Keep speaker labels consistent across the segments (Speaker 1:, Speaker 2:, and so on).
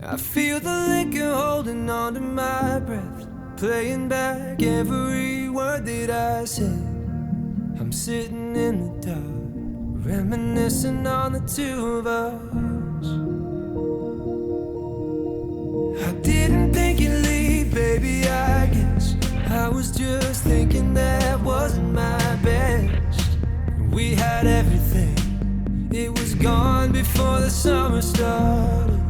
Speaker 1: I feel the liquor holding on to my breath, playing back every word that I said. I'm sitting in the dark, reminiscing on the two of us. I didn't think you'd leave, baby, I guess I was just thinking that wasn't my best. We had everything, it was gone before the summer started.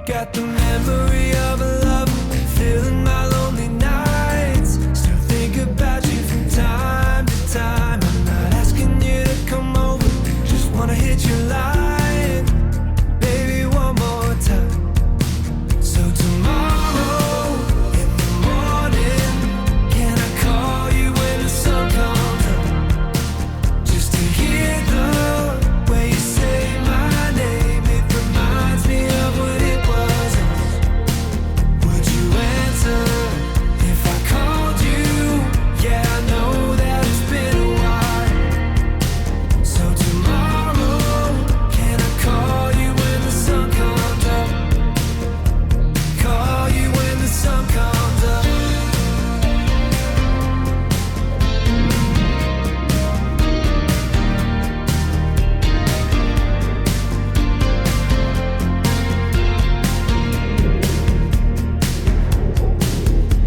Speaker 1: Got the memory of a love filling my lonely nights. Still think about you from time to time. I'm not asking you to come over, just wanna hit your line, baby, one more time. So tomorrow in the morning, can I call you when the sun comes up? Just to hear the way you say my name, it reminds me of what it was. Would you answer if I called you? Yeah, I know that it's been a while. So tomorrow, can I call you when the sun comes up? Call you when the sun comes up.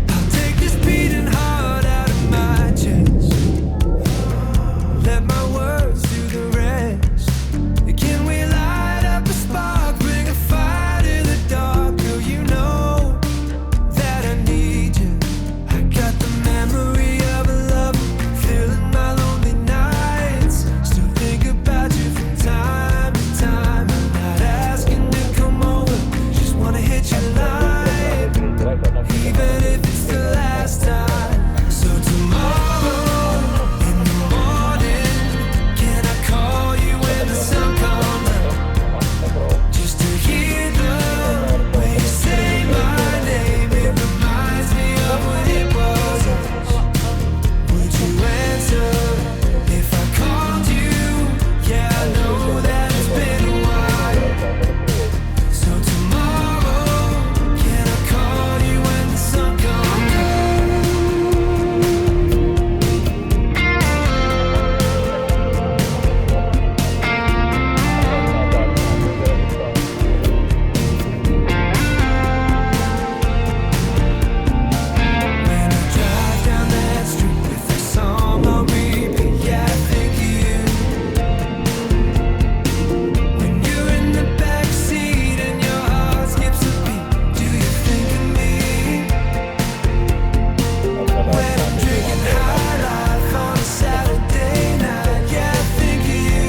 Speaker 1: I'll take this beating heart out of my chest, let my words do the rest. Can we light up a spark, bring a fire to the dark? Girl, you know that I need you. I got the memory of a love filling my lonely nights. Still think about you from time to time. I'm not asking to come over, just wanna hit your line, even if it's the last time. So tomorrow in the morning, can I call you when the sun comes up? Just to hear the way you say my name, it reminds me of what it was. Would you answer if I called you? Yeah, I know that it's been a while. So tomorrow, can I call you when the sun comes up? When I drive down that street with that song on repeat, yeah, I think of you. When you're in the backseat and your heart skips a beat, do you think of me? When I'm drinking high life on a Saturday night, yeah, I think of you.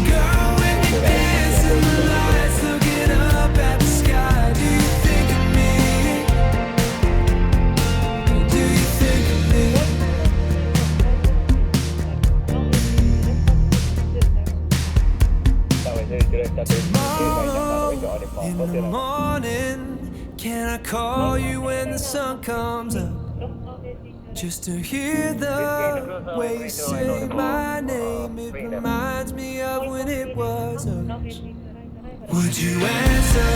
Speaker 1: Girl, when you dance in the lights, looking up at the sky, do you think of me? Do you think of me? Tomorrow in the morning, can I call you when the sun comes up? Just to hear the way you say my name, it reminds me of when it was us. Would you answer